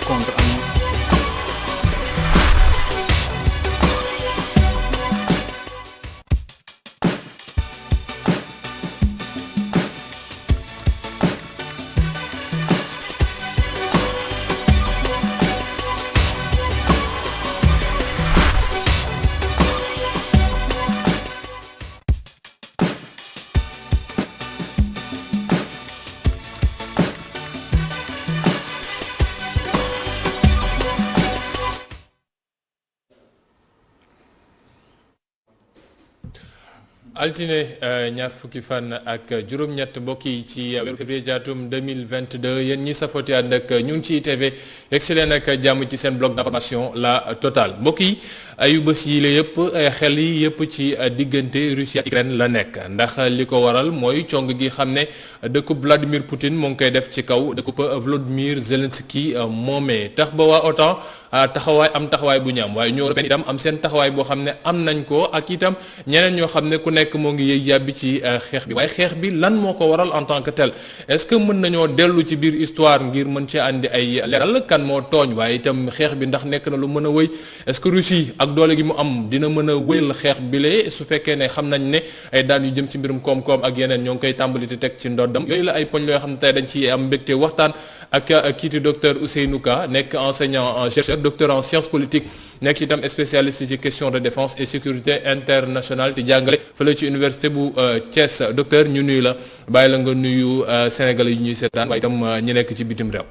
rencontre am. altine ñaar fukki fan ak juróom-ñett mbokk yi ci weeru février jaatum 2022 yéen ñi safooti ànd ak ñun ci ITV yegsi leen ak jàmm ci seen bloc d'information la totale mbokk yi ayu bés yi la yëpp xel yi yëpp ci diggante Russie ak Ukraine la nekk ndax li ko waral mooy cong gi xam ne dëkkub Vladimir Poutine moo ngi koy def ci kaw dëkkub Volodymyr Zelensky moomee tax ba waa OTAN taxawaay bu ñu am waaye ñoo Européen itam am seen taxawaay boo xam ne am nañ ko ak itam ñeneen ñoo xam ne ku nekk moo ngi yëy yàbbi ci xeex bi waaye xeex bi lan moo ko waral en tant que tel est-ce que mën nañoo dellu ci biir histoire ngir mën ci àndi ay leeral kan moo tooñ waaye itam xeex bi ndax nekk na lu mën a wëy est-ce que Russie ak doole gi mu am dina mën a wëyal xeex bi lee su fekkee ne xam nañ ne ay daan yu jëm ci mbirum koom-koom ak yeneen ñoo ngi koy tàmbali te teg ci ndoddam yooyu la ay poñ loo xam ne tey dañ ci am mbégte waxtaan ak kiiti docteur Ousseynou Ka nekk enseignant chercheur docteur en sciences politiques nekk itam spécialiste ci question de défense et sécurité internationale di jàngale fële ci université bu Thiès docteur ñu nuyu la bàyyi la nga nuyu Sénégalais yi ñuy seetaan waaye itam ñi nekk ci bitim réew.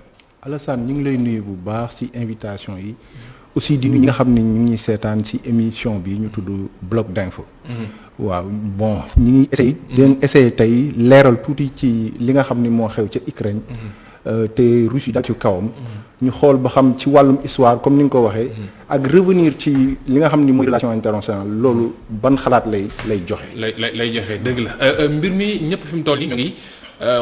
Alassane ñu ngi lay nuyu bu baax ci invitation yi aussi di nuyu ñi nga xam ne ñu ngi seetaan ci émission bi ñu tudd bloc d'info. waaw bon ñu ngi essayer tey leeral tuuti ci li nga xam ni moo xew ca Ukraine. te Russie dal ci kawam. ñu xool ba xam ci wàllum histoire comme ni nga ko waxee. ak revenir ci li nga xam ni mooy relation internationale loolu ban xalaat lay joxe. lay joxe dëgg la mbir mi ñëpp fi mu toll nii ñu ngi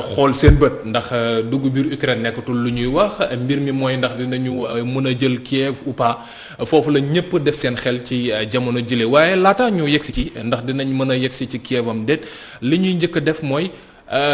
xool seen bët ndax dugg biir Ukraine nekkatul lu ñuy wax mbir mi mooy ndax dinañu mën a jël Kiev ou pas foofu la ñëpp def seen xel ci jamono jile waaye laata ñoo yegsi ci ndax dinañ mën a yegsi ci Kievam déet li ñuy njëkk a def mooy.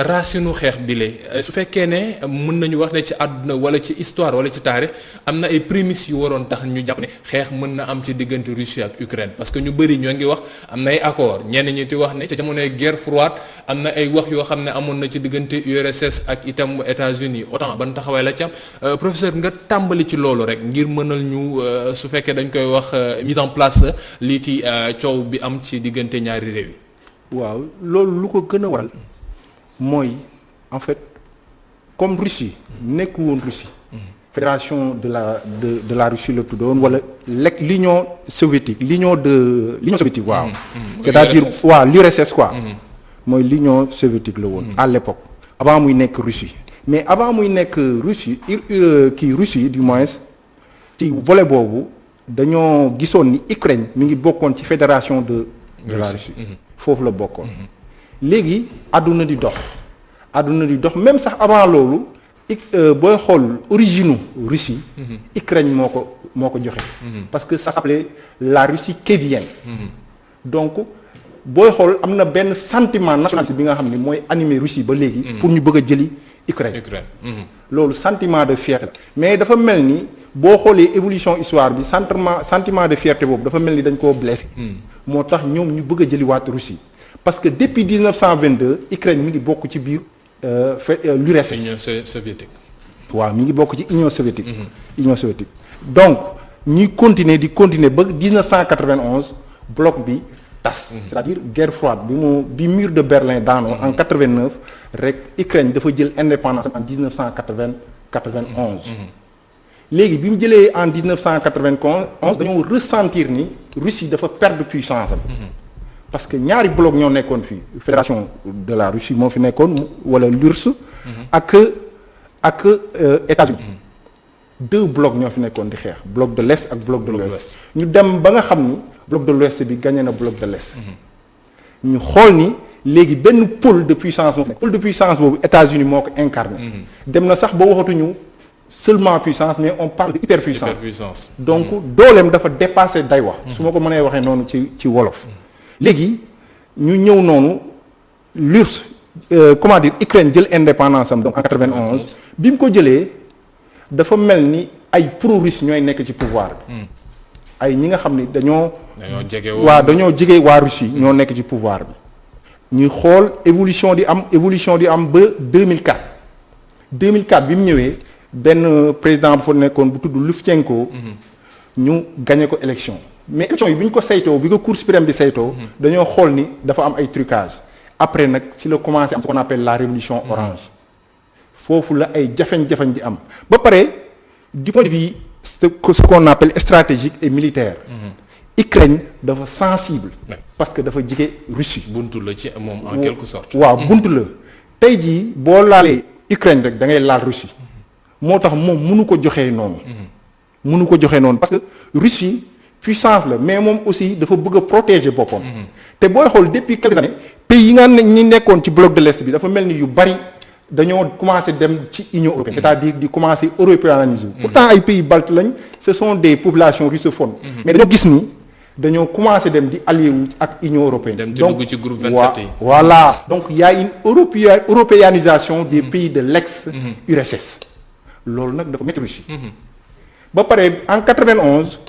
racinu xeex bile su fekkee ne mën nañu wax ne ci àdduna wala ci histoire wala ci taarix am na ay prémices yu waroon tax ñu jàpp ne xeex mën na am ci diggante Russie ak Ukraine parce que ñu bëri ñoo ngi wax am na ay accords ñenn ñi di wax ne ci jamonoy guerre froide am na ay wax yoo xam ne amoon na ci diggante URSS ak itam États-Unis OTAN ban taxawaay la ci am professeur nga tàmbali ci loolu rek ngir mënal ñu su fekkee dañ koy wax mise en place lii ci coow bi am ci diggante ñaari réew yi. waaw loolu lu ko gën a waral. mooy en fait comme Russie nekk woon Russie fédération de la Russie la tuddoon wala l'Union soviétique l'Union soviétique waaw c'est-à-dire waaw l'URSS quoi mooy l'Union soviétique la woon à l'époque avant muy nekk Russie mais avant muy nekk Russie Russie du moins ci volet boobu dañoo gisoon ni Ukraine mi ngi bokkoon ci fédération de la Russie foofu la bokkoon léegi àdduna di dox même sax avant loolu booy xool origine Russie Ukraine moo ko joxe parce que ça s'appelait la Russie kievienne donc booy xool am na benn sentiment nationaliste bi nga xam ne mooy animé Russie ba léegi pour ñu bëgg a jëli Ukraine loolu sentiment de fierté la mais dafa mel ni boo xoolee évolution histoire bi sentiment de fierté boobu dafa mel ni dañ koo blessé moo tax ñoom ñu bëgg a jëli waat Russie parce que depuis 1922 Ukraine mi ngi bokk ci biir l'URSS. Union soviétique. waaw mi ngi bokk ci Union soviétique. Union soviétique donc ñuy continuer ba 1991 bloc bi tas. c'est-à-dire guerre froide bi mur de Berlin daanoo en 89 rek Ukraine dafa jël indépendance en 1991. léegi bi mu jëlee en 1991 dañoo ressentir ni Russie dafa perdre puissance am. parce que ñaari bloc ñoo nekkoon fii fédération de la Russie moo fi nekkoon wala l'URSS ak États-Unis deux blocs ñoo fi nekkoon di xeex bloc de l'Est ak bloc de l'Ouest ñu dem ba nga xam ni bloc de l'Ouest bi gagné na bloc de l'Est ñu xool ni léegi benn pôle de puissance moo fi nekk pôle de puissance boobu États-Unis moo ko incarné dem na sax ba waxatuñu seulement puissance mais on parle de hyperpuissance donc dooleem dafa dépassé daywa su ma ko mënee waxee noonu ci wolof léegi ñu ñëw noonu l'URSS Ukraine jël indépendance am donc en 91 bi mu ko jëlee dafa mel ni ay pro-russe ñooy nekk ci pouvoir bi. ay ñi nga xam ni dañoo jege waa Russie ñoo nekk ci pouvoir bi. ñuy xool évolution di am ba 2004 bi mu ñëwee benn président bu fa nekkoon bu tudd Luvchenko. ñu gagné ko élection mais élection yi bi ñu ko saytoo bi ko Cour suprême bi saytoo. dañoo xool ni dafa am ay trucage après nag ci la commencé am ce qu'on appelle la révolution orange. foofu la ay jafeñ-jafeñ di am ba pare du point de vue ce qu'on appelle stratégique et militaire. Ukraine dafa sensible. parce que dafa jege Russie. buntu la ci moom en quelque sorte. waaw buntu la tey jii boo laalee Ukraine rek da ngay laal Russie. moo tax moom mënu ko joxee noonu. parce que Russie puissance la mais moom aussi dafa bëgg a protéger boppam. te booy xool depuis quelques années pays yi nga ne ñi nekkoon ci bloc de l'Est bi dafa mel ni yu bari dañoo commencé dem ci Union européenne. c'est-à-dire di commencer européanisme. pourtant ay pays baltes lañ ce sont des populations russophones. mais dañoo gis ni dañoo commencé dem di allié wu ak Union européenne. dem di dugg ci groupe 27 yi. voilà donc il y a une européanisation des pays de l'ex-URSS. loolu nag dafa métti Russie. ba pare en 91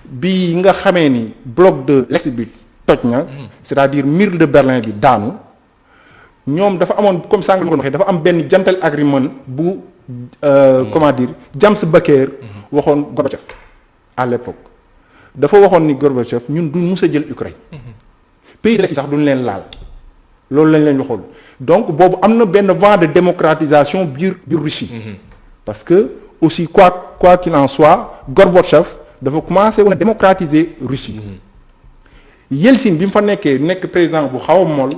bi nga xamee ni bloc de l'Est bi toj na. c'est-à-dire mur de Berlin bi daanu. ñoom dafa amoon comme ça nga ko waxee dafa am benn jantal agreement bu comment dire James Baker waxoon Gorbatchev à l'époque dafa waxoon ni Gorbatchev ñun duñ mus a jël Ukraine pays de l'Est sax duñ leen laal loolu lañ leen waxoon donc boobu am na benn vent de démocratisation biir Russie parce que aussi quoi qu'il en soit Gorbatchev dafa commencé woon a démocratiser Russie Yeltsin bi mu fa nekk président bu xaw a mool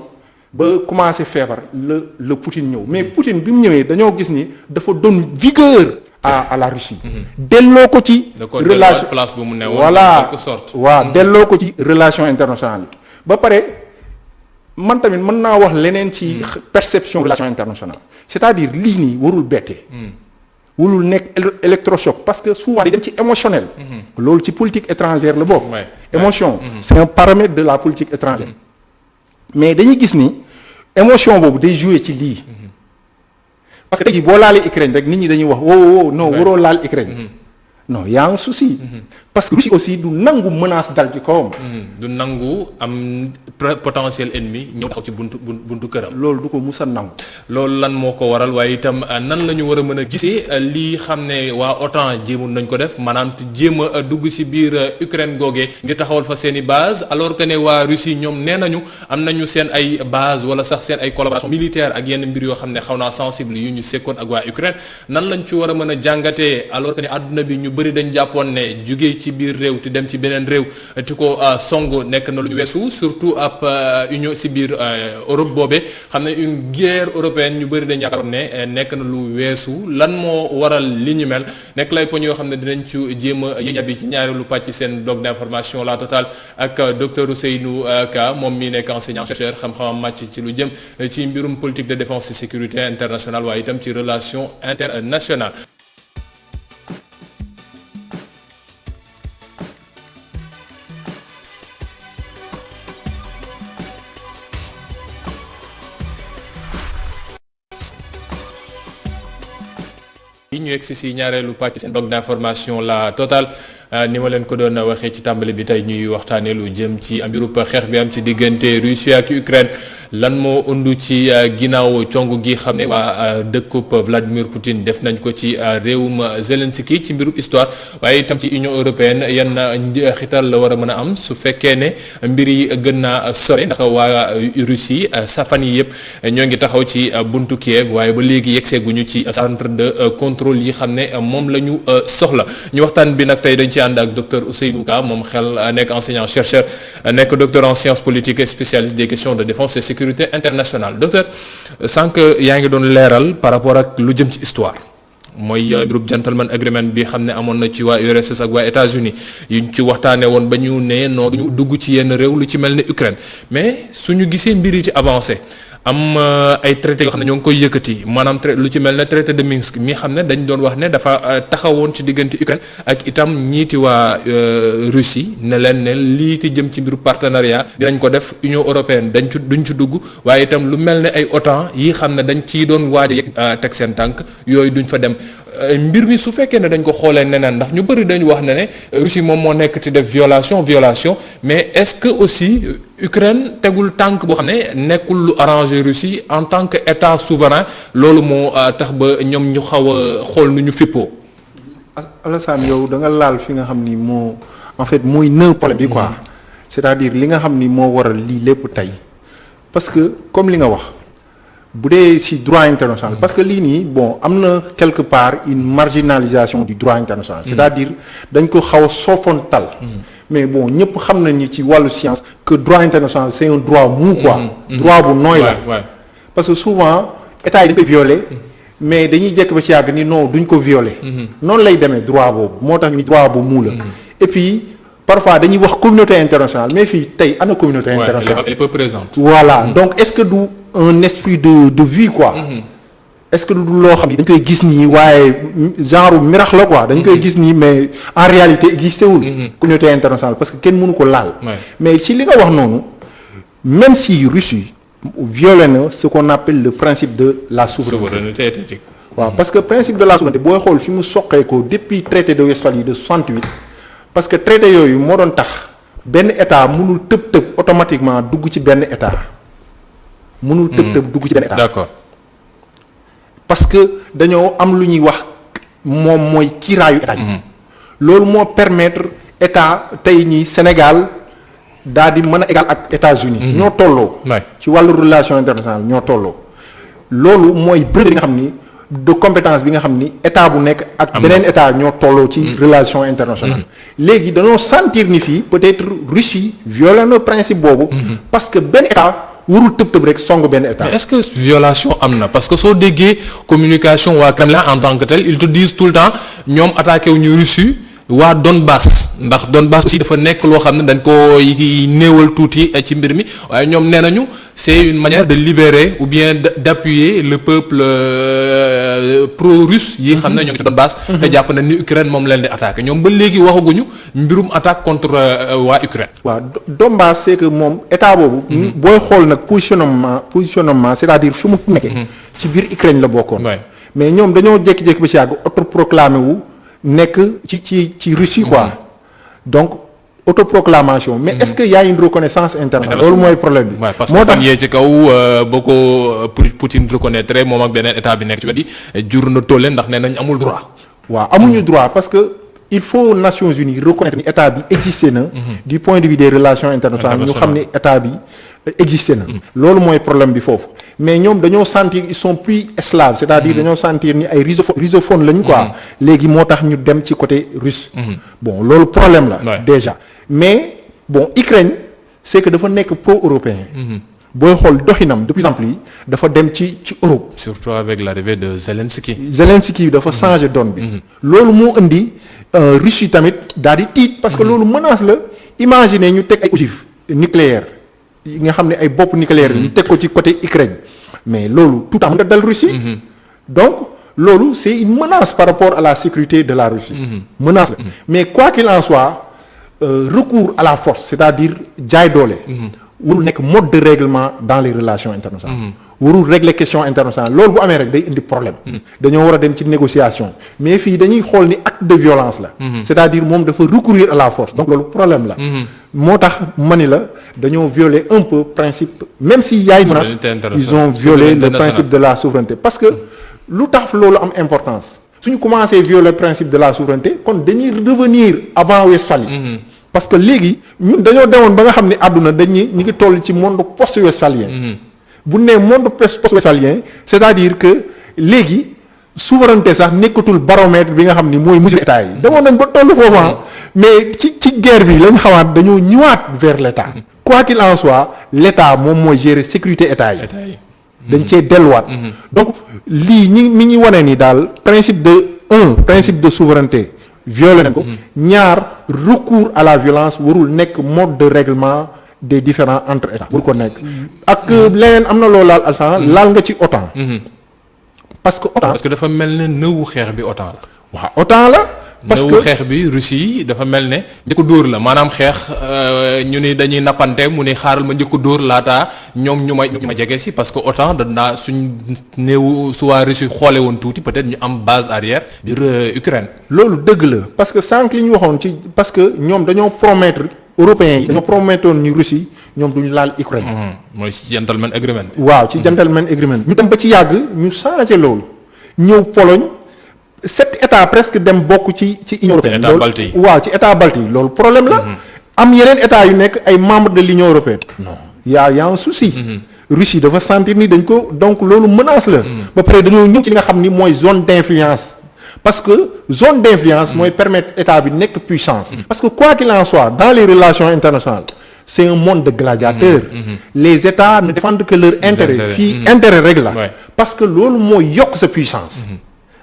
ba commencé feebar le Poutine ñëw mais Poutine bi mu ñëwee dañoo gis ni dafa donne vigueur à la Russie. delloo ko ci. relation place bu mu newoon voilà waaw delloo ko ci relation internationale yi. ba pare man tamit mën naa wax leneen ci perception relation internationale c'est-à-dire lii nii warul bette. warul nekk électrochoc parce que souvent di dem ci émotionnel. loolu ci politique étrangère la bokk. émotion c'est un paramètre de la politique étrangère. mais dañuy gis ni émotion boobu day jouer ci lii parce que tey jii boo laalee Ukraine rek nit ñi dañuy wax non waroo laal Ukraine non y a un souci parce que Russie aussi du nangu menace dal ci kawam. du nangu am potentiel ennemi ñëw taxaw ci buntu këram. loolu du ko mus a nangu. loolu lan moo ko waral waaye itam nan la ñu war a mën a gisee lii xam ne waa OTAN jéemoon nañ ko def maanaam jéem a dugg ci biir Ukraine googee ngir taxawal fa seen i base alors que ne waa Russie ñoom nee nañu am nañu seen ay base wala sax seen ay collaboration militaire ak yenn mbir yoo xam ne xaw naa sensible yu ñu sekkoon ak waa Ukraine nan lañ ci war a mën a jàngatee alors que ne àdduna bi ñu bëri dañ jàppoon ne jugee ci biir réew te dem ci beneen réew te ko song nekk na lu ñu weesu surtout ab union ci biir Europe boobee xam ne une guerre européenne ñu bëri dañ yaakaaroon ne nekk na lu weesu lan moo waral li ñu mel nekk lay poñ yoo xam ne dinañ ci jéem a yéñabi ci ñaareelu pàcc seen bloc d'information la totale ak docteur Ousseynou Ka moom mi nekk enseignant chercheur xam-xamam màcc ci lu jëm ci mbirum politique de défense et sécurité internationale waaye itam ci relation internationale. ñu egsi si ñaareelu pàcc seen bloc d'information la totale ni ma leen ko doon waxee ci tàmbali bi tey ñuy waxtaanee lu jëm ci mbirub xeex bi am ci diggante Russie ak Ukraine lan moo undu ci ginnaaw cong gi xam ne waa dëkkub Vladimir Poutine def nañ ko ci réewum Zelensky ci mbirub histoire waaye itam ci Union européenne yan xital la war a mën a am su fekkee ne mbir yi gën naa sore ndax waa Russie sa fan yi yëpp ñoo ngi taxaw ci buntu Kiev waaye ba léegi yegseeguñu ci centre de contrôle yi xam ne moom la ñu soxla ñu waxtaan bi nag tey dañ ci ànd ak docteur Ousseynou Ka moom xel nekk enseignant chercheur nekk docteur en sciences politiques et spécialiste des questions de défense et sécurité internationale docteur sànq yaa ngi doon leeral par rapport ak lu jëm ci histoire mooy groupe gentleman agreement bi xam ne amoon na ci waa URSS ak waa États-Unis yuñ ci waxtaanee woon ba ñu ne noo ñu dugg ci yenn réew lu ci mel ne Ukraine mais suñu gisee mbir yi ci avancé am ay traité yoo xam ne ñoo ngi koy yëkkati maanaam lu ci mel ne traité de Minsk mi xam ne dañ doon wax ne dafa taxawoon ci diggante Ukraine ak itam ñiiti waa Russie ne leen ne lii ti jëm ci mbiru partenariat dinañ ko def Union européenne duñ ci dugg waaye itam lu mel ne ay OTAN yi xam ne dañ ciy doon waaj a teg seen tànk yooyu duñ fa dem mbir mi su fekkee ne dañ ko xoolee neneen ndax ñu bëri dañu wax ne Russie moom moo nekk ci def violation mais est-ce que aussi Ukraine tegul tànk boo xam ne nekkul lu arrangé Russie en tant que état souverain loolu moo tax ba ñoom ñu xaw a xool nu ñu fippoo. Alassane yow da nga laal fi nga xam ni moo en fait mooy nœud problème bi quoi. C'est-à-dire li nga xam ni moo waral lii lépp tey parce que comme li nga wax bu dee ci droit international parce que lii nii bon am na quelque part une marginalisation du droit international. C'est-à-dire dañ ko xaw a soofantal. mais bon ñëpp xam nañ ni ci wàllu science que droit international c'est un droit mou quoi. droit bu nooy la. parce que souvent état yi dañ koy violer. mais dañuy jekk ba ci yàgg ni non duñ ko violer. noonu lay demee droit boobu moo tax ni droit bu mou la. et puis parfois dañuy wax communauté internationale mais fii tey ana communauté internationale. elle est peu présente. voilà donc est-ce que du un esprit de vie quoi. est-ce que du loo xam ni dañ koy gis nii waaye genre miracle la quoi dañ koy gis nii mais en réalité existé wul. communauté internationale parce que kenn mënu ko laal. mais ci li nga wax noonu même si Russie violé na ce qu'on appelle le principe de la souveraineté étatique. waaw parce que principe de la souveraineté booy xool fi mu soqee ko depuis traité de Westphalie de 68 parce que traité yooyu moo doon tax benn état mënul tëb automatiquement dugg ci benn état. mënul tëb dugg ci benn état. d'accord. parce que dañoo am lu ñuy wax moom mooy kiiraayu état yi. loolu moo permettre état tey ñii Sénégal daal di mën a égal ak États-Unis ñoo tolloo. ci wàllu relation internationale ñoo tolloo. loolu mooy brevet bi nga xam ni de compétence bi nga xam ni état bu nekk ak beneen état ñoo tolloo ci relation internationale. léegi dañoo sentir ni fii peut-être Russie violé na principe boobu. parce que benn état. warul tëb rek song benn état. mais est-ce que violation am na parce que soo déggee communication waa Kremlin en tant que tel ils te disent tout le temps ñoom attaqué wu ñu Russie waa Donbass ndax Donbass aussi dafa nekk loo xam ne dañ ko néewal tuuti ci mbir mi waaye ñoom nee nañu c'est une manière de libérer ou bien d'appuyer le peuple pro-russe yi xam ne ñoo ngi ci Donbass. te jàpp na ni Ukraine moom leen di attaqué ñoom ba léegi waxaguñu mbirum attaque contre waa Ukraine. waaw Donbass c'est que moom état boobu. booy xool nag positionnement c'est-à-dire fi mu nekkee. ci biir Ukraine la bokkoon. mais ñoom dañoo jékki-jékki ba ci yàgg autoproclamé wu. nekk ci Russie quoi donc autoproclamation mais est-ce que y a une reconnaissance internationale loolu mooy problème bi. parce que fan yee ci kaw boo ko Poutine reconnaître moom ak beneen état bi nekk ci wet yi jur na tolle ndax nee nañ amul droit. waaw amuñu droit parce que il faut Nations Unies reconnaître ni état bi existé na. du point de vue des relations internationales ñu xam ne état bi existé na. loolu mooy problème bi foofu. mais ñoom dañoo sentir ils sont plus esclaves c'est-à-dire dañoo sentir ni ay rusophones lañu quoi. léegi moo tax ñu dem ci côté russe. bon loolu problème la. déjà mais bon Ukraine c'est que dafa nekk pro-européen. booy xool doxinam de plus en plus dafa dem ci Europe. surtout avec l'arrivée de Zelensky. Zelensky dafa changer donne bi. loolu moo indi Russie tamit daal di tiit parce que loolu menace la imaginer ñu teg ay ogives nucléaires. yi nga xam ne ay bopp nucléaire ñu teg ko ci côté Ukraine mais loolu tout à fait nga dal Russie. donc loolu c'est une menace par rapport à la sécurité de la Russie. menace la mais quoi qu'il en soit recours à la force c'est-à-dire jaay doole. warul nekk mode de règlement dans les relations internationales. warul régler question internationale loolu bu amee rek day indi problème. dañoo war a dem ci négociation mais fii dañuy xool ni acte de violence la. c'est-à-dire moom dafa recourir à la force donc loolu problème la. moo tax ma ni la dañoo violer un peu principe même si y a une menace ils ont violé le principe de la souveraineté parce que lu tax loolu am importance suñu commencé violer le principe de la souveraineté kon dañuy revenir avant Westphalie. parce que léegi ñun dañoo demoon ba nga xam ne àdduna dañuy ñu ngi toll ci monde post-westphalien. bu nee monde post-westphalien c'est-à-dire que léegi souveraineté sax nekkatul baromètre bi nga xam ni mooy mesure état yi. demoon nañ ba toll foofu mais ci guerre bi lañ xamaat dañoo ñëwaat vers l'état. quoi qu'il en soit l'état moom mooy gérer sécurité état yi. dañ cee delluwaat. donc lii mi ngi wane ni daal principe de souveraineté. violé nañ ko ñaar recours à la violence warul nekk mode de règlement des différends entre états warul ko nekk ak leneen am na loolu laal nga ci OTAN parce que dafa mel ne nëwu xeex bi OTAN la waaw OTAN la parce que xeex bi Russie dafa mel ne njëkk dóor la maanaam xeex ñu ni dañuy nappante mu ni xaaral ma njëkk dóor laataa ñoom ñu ma jege si parce que autant danaa suñ néew su waa Russie xoole woon tuuti peut-être ñu am base arrière biir Ukraine. loolu dëgg la parce que sànq li ñu waxoon ci parce que ñoom dañoo promettre européens yi dañoo promettoon ni Russie ñoom duñu laal Ukraine. mooy ci gentleman agreement. waaw ci gentleman agreement ñu dem ba ci yàgg ñu changé loolu ñëw Pologne 7 états presque dem bokk ci Union européenne. état balte yi waaw ci état balte yi loolu problème la. am yeneen états yu nekk ay membres de l'Union européenne. non y a un souci. Russie dafa sentir ni dañ ko donc loolu menace la. ba pare dañoo ñëw ci li nga xam ni mooy zone d'influence. parce que zone d'influence mooy permettre état bi nekk puissance. parce que quoi qu'il en soit dans les relations internationales c'est un monde de gladiateurs. Les états ne défendent que leur intérêt. fii intérêt rek la. parce que loolu mooy yokk sa puissance.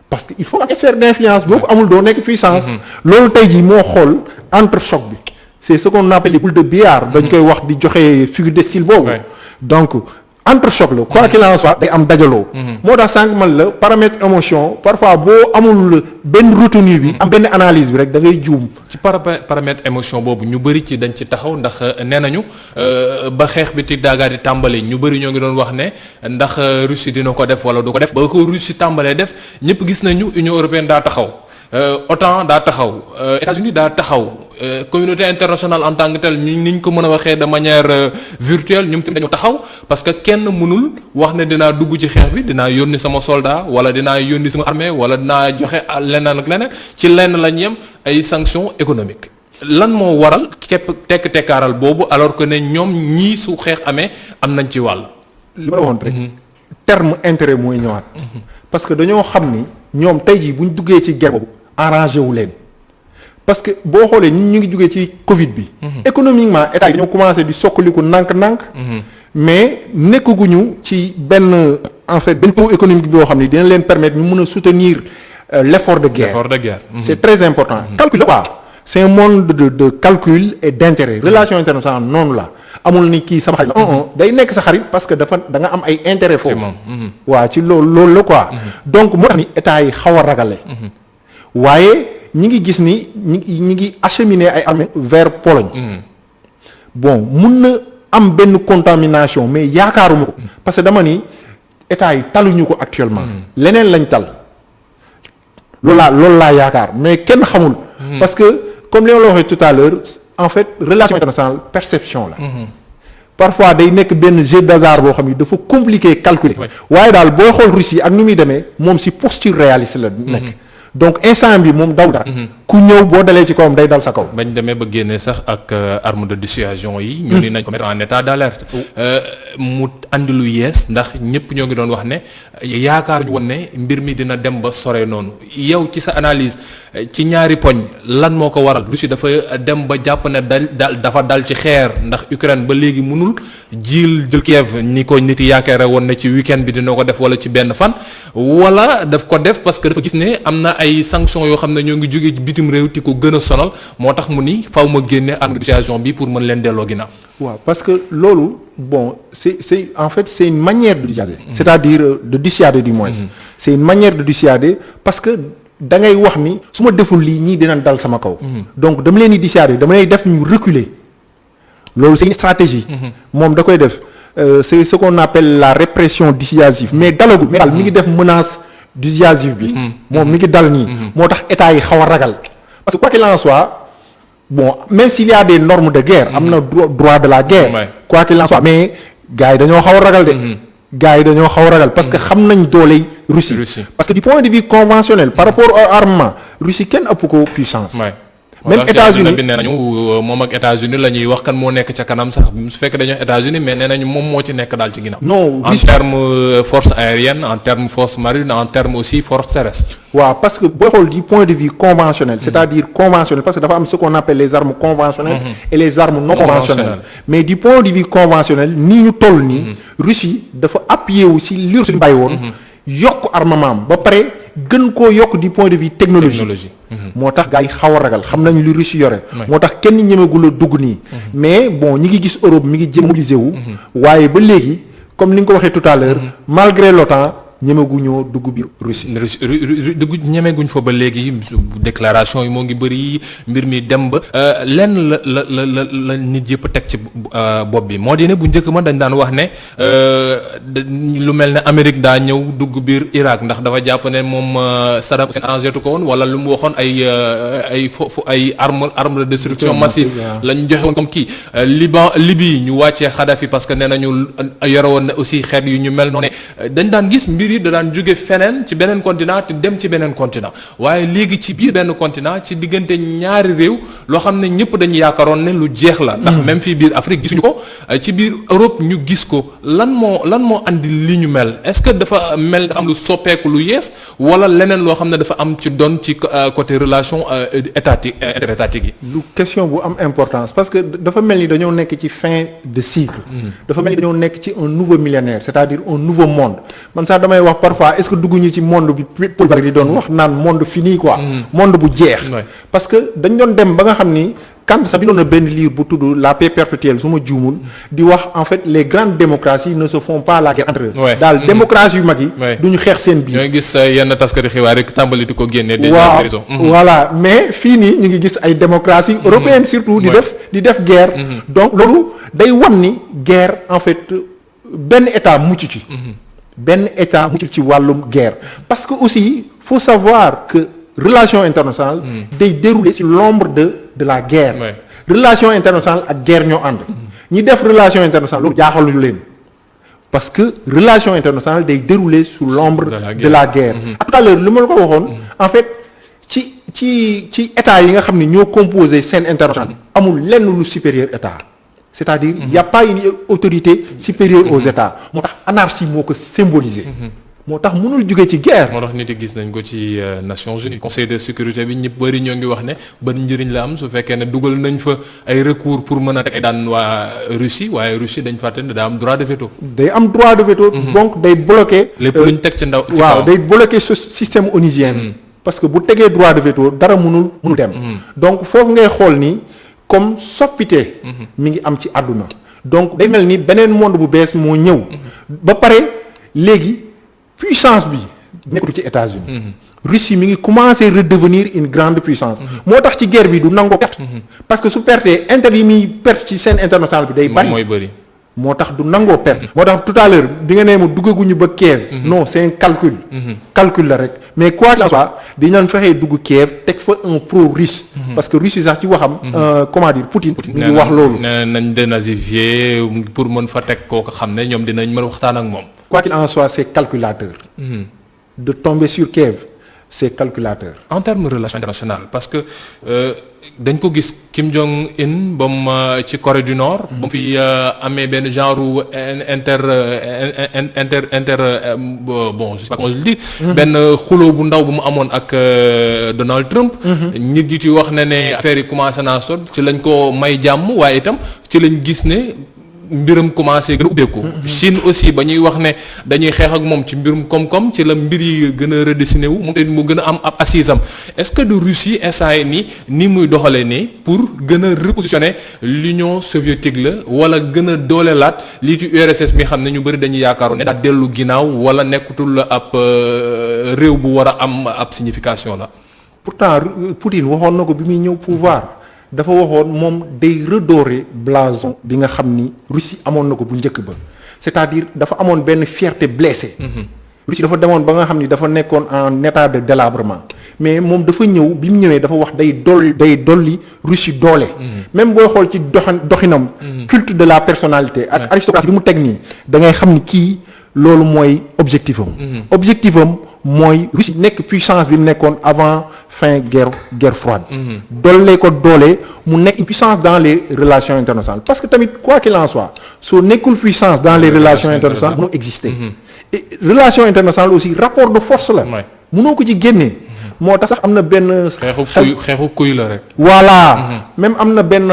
parce que il faut am sphère d'influence boo ko amul doo nekk puissance. loolu tey jii moo xool entrechoc bi. c'est ce qu'on appelle les boules de billard. dañ koy wax di joxe figure de style boobu. donc entrechoc la quoi qu'il en soit day am dajaloo. moo tax sànq man la paramètre émotion parfois boo amul benn retenue bi. am benn analyse bi rek da ngay juum. ci paramètre émotion boobu ñu bëri ci dañ ci taxaw ndax nee nañu ba xeex bi ti daagaa di tàmbali ñu bëri ñoo ngi doon wax ne ndax Russie dina ko def wala du ko def ba ko Russie tàmbalee def ñëpp gis nañu Union européenne daa taxaw. OTAN daa taxaw États-Unis daa taxaw communauté internationale en tant que telle ni ñu ko mën a waxee de manière virtuelle ñoom tamit dañoo taxaw parce que kenn mënul wax ne dinaa dugg ci xeex bi dinaa yónni sama soldat wala dinaa yónni sama armée wala dinaa joxe leneen ak leneen ci lenn lañ yem ay sanctions économiques lan moo waral képp tekkaaral boobu alors que ne ñoom ñii su xeex amee am nañ ci wàll. li ma la waxoon rek. terme intérêt mooy ñëwaat. parce que dañoo xam ni ñoom tey jii bu ñu duggee ci guerre boobu arrangé wu leen parce que boo xoolee ñu ngi jugee ci Covid bi. économiquement état yi dañoo commencé di sokkaliku ndànk-ndànk. mais nekkaguñu ci benn en fait benn taux économique boo xam ni dina leen permettre ñu mën a soutenir l'effort de guerre. L'effort de guerre. C'est très important. Calcul la quoi. C'est un monde de calcul et d'intérêt. Relation internationale noonu la amul ni kii sama xarit la. day nekk sa xarit parce que da nga am ay intérêt foofu. waaw ci loolu la quoi. donc moo tax ni état yi xaw a ragale. waaye ñi ngi gis ni ñi ngi acheminer ay armées vers Pologne. bon mun na am benn contamination mais yaakaaruma ko. parce que dama ni état yi taluñu ko actuellement. leneen lañ tal. loolu laa yaakaar mais kenn xamul. parce que comme li ma la waxee tout à l'heure en fait relation internationale perception la. parfois day nekk benn jeu d'hasard boo xam ni dafa compliqué calculer. waaye daal booy xool Russie ak ni muy demee moom ci posture réaliste la nekk. donc instant bi moom daw dara. ku ñëw boo dalee ci kawam day dal sa kaw. bañ demee ba génnee sax ak arme de dissuasion yi. ñu ni nañ ko mettre en état d'alerte. mu andi lu yees ndax ñëpp ñoo ngi doon wax ne yaakaar woon ne mbir mi dina dem ba sore noonu yow ci sa analyse ci ñaari poñ lan moo ko waral Russie dafa dem ba jàpp ne dafa dal ci xeer ndax Ukraine ba léegi mënul jël Kiev ni ko nit yi yaakaare woon ne ci week-end bi dina ko def wala ci benn fan wala daf ko def parce que dafa gis ne am na ay sanctions yoo xam ne ñoo ngi jóge bitim réew ti ko gën a sonal moo tax mu ni faw ma génne arme de dissuasion bi pour mën leen delloo ginnaaw. waaw parce que loolu bon c'est en fait c'est une manière de dissuader. c'est-à-dire de dissuader du moins. c'est une manière de dissuader parce que da ngay wax ni su ma deful lii ñii dinañ dal sama kaw. donc dama leen di dissuader dama lay def ñu reculer loolu c'est une stratégie. moom da koy def c'est ce qu'on appelle la répression dissuasive mais dalagul mais daal mi ngi def menace dissuasive bi. moom mi ngi dal nii. moo tax état yi xaw a ragal parce que quoi qu'il en soit. bon même s'il y a des normes de guerre am na droit de la guerre quoi qu'il en soit mais gars yi dañoo xaw a ragal de gars yi dañoo xaw a ragal parce que xam nañ dooley Russie parce que du point de vue conventionnel par rapport au armement Russie kenn ëpp ko puissance même États-Unis bi nee nañu moom ak États-Unis la ñuy wax kan moo nekk ca kanam sax su fekkee dañoo États-Unis mais nee nañu moom moo ci nekk daal ci ginnaaw. non en termes force aérienne en termes force marine en termes aussi force terrestre. waaw parce que booy xool du point de vue conventionnel c'est-à-dire conventionnel parce que dafa am ce qu'on appelle les armes conventionnelles et les armes non conventionnelles mais du point de vue conventionnel nii ñu toll nii Russie dafa appuyer wu ci li Russie bàyyi woon yokk armement ba pare gën koo yokk du point de vue technologie moo tax gars yi xaw a ragal xam nañu li Russie yore moo tax kenn ñemegul a dugg nii mais bon ñi ngi gis Europe mi ngi jéem mobiliser wu waaye ba léegi comme ni nga ko waxee tout à l'heure malgré l'OTAN ñemeguñoo dugg biir Russie. dugg ñemeguñ fa ba léegi déclaration yi moo ngi bëri mbir mi dem ba lenn la nit yëpp teg ci bopp bi moo di ne bu njëkk ma dañ daan wax ne lu mel ne Amérique daa ñëw dugg biir Irak ndax dafa jàpp ne moom Saddam Hussein arrangé tu ko woon wala lu mu waxoon ay arme de destruction massive lañ joxe woon comme kii Libye ñu wàccee Kadhafi parce que nee nañu yore woon na aussi xeet yu ñu mel noonu dañ daan gis mbir yi da daan jóge feneen ci beneen continent te dem ci beneen continent waaye léegi ci biir benn continent ci diggante ñaari réew loo xam ne ñëpp dañu yaakaaroon ne lu jeex la ndax même fii biir Afrique gisuñu ko ci biir Europe ñu gis ko lan moo andi li ñu mel est-ce que dafa mel dafa am lu soppeeku lu yees wala leneen loo xam ne dafa am ci doon ci côté relation interétatique yi. lu question bu am importance parce que dafa mel ni dañoo nekk ci fin de cycle. dafa mel ni dañoo nekk ci un nouveau millénaire c'est-à-dire un nouveau monde man sax damay wax parfois est-ce que dugguñu ci monde bi Paul Valéry di doon wax naan monde fini quoi. monde bu jeex. parce que dañ doon dem ba nga xam ni. Kant sax bindoon na benn livre bu tudd La paix perpétuelle su ma juumul di wax en fait les grandes démocraties ne se font pas la guerre entre eux. daal démocratie yu mag yi. du ñu xeex seen biir. ñoo ngi gis yenn taskati xibaar rek tàmbali di ko génne. waaw voilà mais fii nii ñu ngi gis ay démocraties européennes surtout. di def guerre. donc loolu day wan ni guerre en fait benn état mucc ci. benn état mucc ci wàllum guerre parce que aussi faut savoir que. relation internationale day dérouler ci l'ombre de la guerre. relation internationale ak guerre ñoo ànd. ñi def relation internationale loolu jaaxaluñu leen parce que relation internationale day dérouler sous l'ombre de la guerre. tout à l'heure li ma la ko waxoon en fait ci état yi nga xam ne ñoo composé scène internationale amul lenn lu supérieur état c'est-à-dire il y a pas une autorité supérieure aux états moo tax anarchie moo ko symboliser. moo tax mënul jóge ci guerre. moo tax nit yi gis nañ ko ci Nations Unies conseil de sécurité bi ñëpp bëri ñoo ngi wax ne ban njëriñ la am su fekkee ne dugal nañ fa ay recours pour mën a teg daan waa Russie waaye Russie dañ fàtte ne daa am droit de veto. day am droit de veto. donc day bloquer. lépp luñ teg ci ndaw. waaw day bloquer ce système onusien. parce que bu tegee droit de veto dara mënul dem. donc foofu ngay xool ni comme soppite. mi ngi am ci àdduna. donc day mel ni beneen monde bu bees moo ñëw. ba pare léegi. puissance bi nekkatu ci États-Unis Russie mi ngi commencer redevenir une grande puissance moo tax ci guerre bi du nangoo perte parce que su pertee intérêt yi muy perte ci scène internationale bi day bari moo tax du nangoo perte moo tax tout à l'heure bi nga nee ma duggaguñu ba Kiev non c'est un calcul calcul la rek mais quoi qu'il en soit dinañ fexee dugg Kiev teg fa un pro-russe parce que Russie sax ci waxam comment dire Poutine mi ngi wax loolu nañ dénazifier pour mën fa teg kooku xam ne ñoom dinañ mën waxtaan ak moom. Quoi qu'il en soit c'est calculateur. De tomber sur Kiev c'est calculateur. En termes de relations internationales parce que dañ ko gis Kim Jong-un ba mu ci Corée du Nord. ba mu fi amee benn genre bon je sais pas comment je le dis. benn xuloo bu ndaw bu mu amoon ak Donald Trump. nit yi ci wax ne affaire yi commencé naa sot ci lañ ko may jàmm waaye itam ci lañ gis ne. mbiram commencé gën a ubbeeku. Chine aussi ba ñuy wax ne dañuy xeex ak moom ci mbirum koom-koom ci la mbir yi gën a redessiné wu mu gën a am ab assise am est-ce que de Russie instant yi nii muy doxalee nii pour gën a repositionner l'Union soviétique la wala gën a doolelaat lii ci URSS mi xam ne ñu bëri dañuy yaakaaroon ne daa dellu ginnaaw wala nekkutul ab réew bu war a am ab signification la. pourtant Poutine waxoon na ko bi muy ñëw pouvoir. dafa waxoon moom day redorer blason bi nga xam ni Russie amoon na ko bu njëkk ba c'est-à-dire dafa amoon benn fierté blessée. Russie dafa demoon ba nga xam ni dafa nekkoon en état de délabrement mais moom dafa ñëw bi mu ñëwee dafa wax day dolli Russie doole. même booy xool ci doxinam. culte de la personnalité ak aristocratie bi mu teg nii da ngay xam ni kii loolu mooy objectif am. objectif am mooy Russie nekk puissance bi mu nekkoon avant fin guerre froide. dollee ko doole mu nekk une puissance dans les relations internationales parce que tamit quoi qu'il en soit soo nekkul puissance dans les relations internationales mënoo exister. et relation internationale aussi rapport de force la. mënoo ko ci génnee. moo tax sax am na benn. xeexu kuy la rek. voilà même am na benn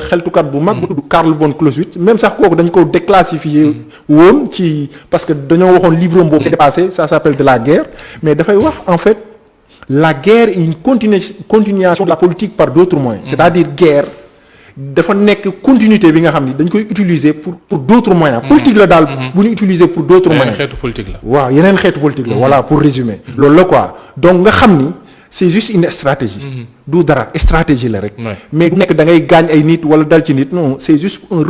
xeltukat bu mag. bu tudd Karl von Clausewitz même sax kooku dañ ko déclassifié woon ci parce que dañoo waxoon livre boobu c'est dépassé ça s'appelle de la guerre mais dafay wax en fait la guerre est une continuation de la politique par d'autres moyens. c'est-à-dire guerre dafa nekk continuité bi nga xam ni dañ koy utiliser pour d'autres moyens. politique la daal bu ñu utiliser pour d'autres moyens. xeetu politique la. waaw yeneen xeetu politique la. voilà pour résumer. loolu la quoi donc nga xam ni c'est juste une stratégie. du dara stratégie la rek. mais du nekk da ngay gaañ ay nit wala dal ci nit non c'est juste un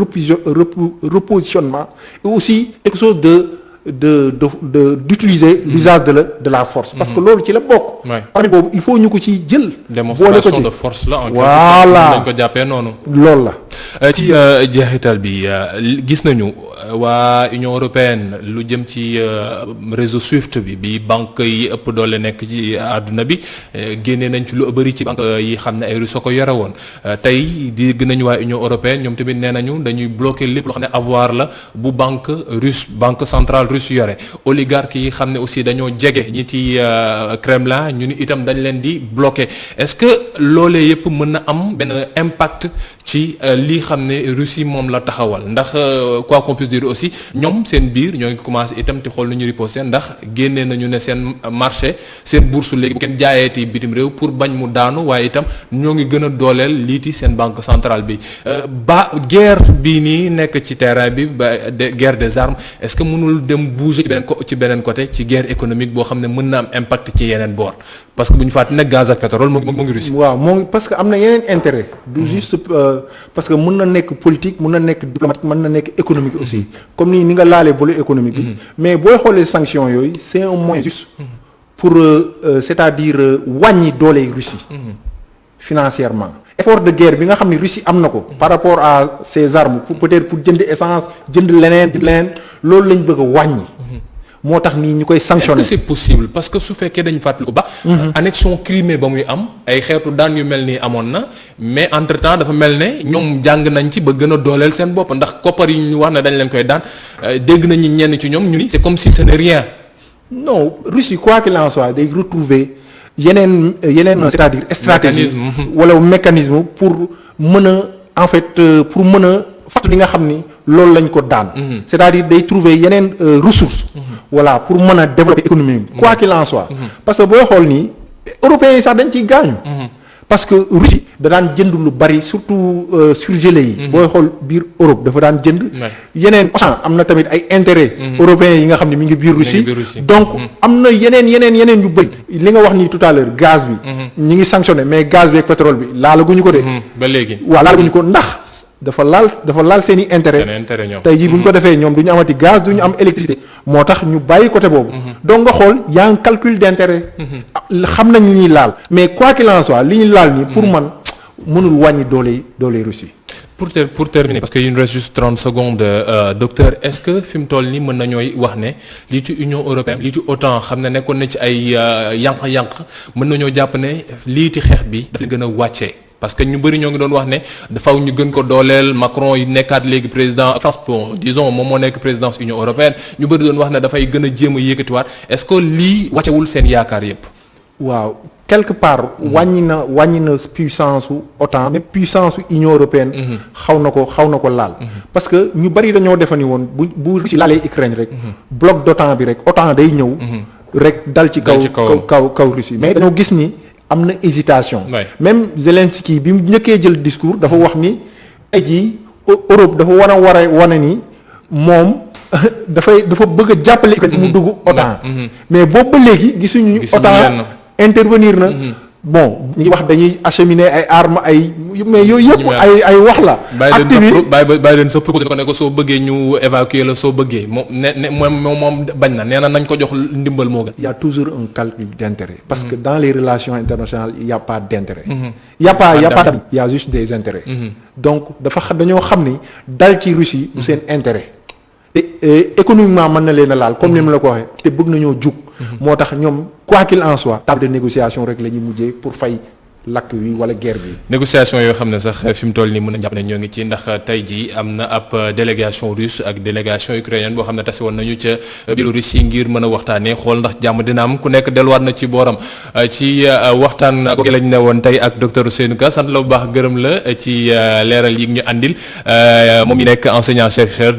repositionnement et aussi quelque chose d'utiliser l'usage de la force. parce que loolu ci la bokk. parmi boobu il faut ñu ko ci jël. démonstration de force la en quelque voilà sorte dañ ko jàppee noonu. loolu la. ci jeexital bi gis nañu waa Union européenne lu jëm ci réseau SWIFT bi banque yi ëpp doole nekk ci àdduna bi génnee nañ ci lu bëri ci banque yi xam ne ay Russes ko yore woon tey di gën nañu waa Union européenne ñoom tamit nee nañu dañuy bloquer lépp loo xam ne avoir la bu banque centrale russe yore oligarques yi xam ne aussi dañoo jege ñi ci Kremlin ñu ni itam dañ leen di bloquer est-ce que loolee yëpp mën na am benn impact ci lii xam ne Russie moom la taxawal ndax quoi qu'on puisse dire aussi ñoom seen biir ñoo ngi commencé itam te xool nu ñu riposté ndax génnee nañu ne seen marché seen bourse léegi bu kenn jaayeeti bitim réew pour bañ mu daanu waaye itam ñoo ngi gën a dooleel liiti seen banque centrale bi guerre bii nii nekk ci terrain bi guerre des armes est-ce que mënul dem bouger ci beneen côté ci guerre économique boo xam ne mën na am impact ci yeneen boor parce que bu ñu fàttali ne gaz ak pétrole moo ngi Russie. waaw moo parce que am na yeneen intérêt. du juste parce que mën na nekk politique mën na nekk diplomatique mën na nekk économique aussi. comme ni nga laalee volet économique bi. mais booy xoolee sanctions yooyu c'est un moyen juste. pour c'est-à-dire wàññi doole Russie. financièrement. effort de guerre bi nga xam ne Russie am na ko. par rapport à ses armes pour peut-être pour jënd essence jënd leneen loolu lañ bëgg a wàññi. moo tax nii ñu koy sanctionner. est-ce que c'est possible parce que su fekkee dañu fàttali ko ba. annexion Crimée ba muy am ay xeetu daan yu mel nii amoon na mais entre-temps dafa mel ne ñoom jàng nañ ci ba gën a dooleel seen bopp ndax koppar yi ñu wax ne dañ leen koy daan dégg nañu ñenn ci ñoom ñu ni c'est comme si ce n'est rien. non Russie quoi qu'il en soit day retrouver yeneen c'est-à-dire stratégie wala mécanisme pour mën a en fait pour mën a fàtt li nga xam ni loolu lañ ko daan. c'est-à-dire day trouver yeneen ressources. voilà pour mën a développer économie bi. quoi qu'il en soit. parce que booy xool nii européens yi sax dañ ciy gaañu. parce que Russie da daan jënd lu bari surtout surgelés yi. booy xool biir Europe dafa daan jënd. yeneen Auchan am na tamit ay intérêts. européens yi nga xam ne mi ngi biir Russie. donc am na yeneen yu bëri. li nga wax nii tout à l'heure gaz bi. ñi ngi sanctionné mais gaz bi ak pétrole bi laalaguñu ko de. ba léegi waaw laalaguñu ko ndax. dafa laal seen i intérêt tey jii bu ñu ko defee ñoom du ñu amati gaz du ñu am électricité moo tax ñu bàyyi côté boobu donc nga xool y a un calcul d'intérêt xam nañ li ñuy laal mais quoi qu'il en soit li ñuy laal nii pour man mënul wàññi doole Russie. pour terminer parce que il nous reste juste 30 secondes docteur est-ce que fi mu toll nii mën nañooy wax ne lii ci Union européenne lii ci OTAN xam ne nekkoon na ci ay yànq-yànq mën nañoo jàpp ne lii ci xeex bi dafa gën a wàccee. parce que ñu bëri ñoo ngi doon wax ne dafaw ñu gën ko dooleel Macron yi nekkaat léegi président France bon disons moom moo nekk présidence Union européenne ñu bëri doon wax ne dafay gën a jéem a yëkkatiwaat est-ce que lii wàccewul seen yaakaar yépp. waaw quelque part wàññi na puissance su OTAN mais puissance su Union européenne. xaw na ko laal. parce que ñu bëri dañoo defe ni woon bu Russie laalee Ukraine rek. bloc d'OTAN bi rek OTAN day ñëw. rek dal ci kaw Russie mais dañoo gis ni. am na hésitation. même Zelensky bi mu njëkkee jël discours dafa wax ni tey jii Europe dafa war a wane ni moom dafa bëgg a jàppale Ukraine mu dugg OTAN. mais boobu ba léegi gisuñu OTAN intervenir na. bon ñu ngi wax dañuy acheminer ay armes mais yooyu yëpp ay wax la. acte bi bàyyi leen sa proposé ko ne ko soo bëggee ñu évacuer la soo bëggee moom bañ na nee na nañ ko jox ndimbal moo gën. il y a toujours un calcul d'intérêt. parce que dans les relations internationales il y a pas d'intérêt. il y a pas d'abus, il y a juste des intérêts. donc dañoo xam ni dal ci Russie du seen intérêt. te économiquement mën na leen a laal comme ni ma la ko waxee te bëgg nañoo jug. moo tax ñoom quoi qu'il en soit table de négociation rek la ñuy mujjee pour fay lakk wi wala guerre bi. négociation yoo xam ne sax fi mu toll nii mën a jàpp ne ñoo ngi ci ndax tey jii am na ab délégation russe ak délégation ukrainienne boo xam ne tase woon nañu ca Biélorussie ngir mën a waxtaanee xool ndax jàmm dina am ku nekk delluwaat na ci booram ci waxtaan googu lañ ne woon tey ak docteur Ousseynou Ka sant la bu baax gërëm la ci leeral yi ñu andil moom mi nekk enseignant chercheur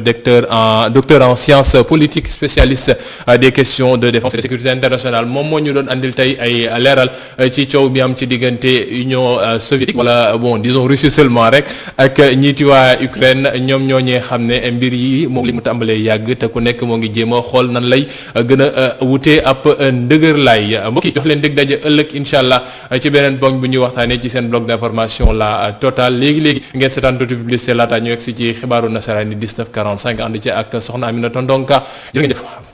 docteur en sciences politiques spécialiste des questions de défense et de sécurité internationale moom moo ñu doon andil tey ay leeral ci coow bi am ci diggante Union soviétique wala bon disons Russie seulement rek ak ñiiti waa Ukraine ñoom ñooñee xam ne mbir yi moom li mu tàmbalee yàgg te ku nekk moo ngi jéem a xool nan lay gën a wutee ab ndëgër laay mbokk yi jox leen dégg daje ëllëg incha allah ci beneen blog bu ñuy waxtaanee ci seen blog d'information la Total léegi ngeen seetaan tuuti publicité laata ñu egg si ci xibaaru nasaraan yi 19:45 ànd ci ak soxna Aminata Ndonka jërë ngeen jëf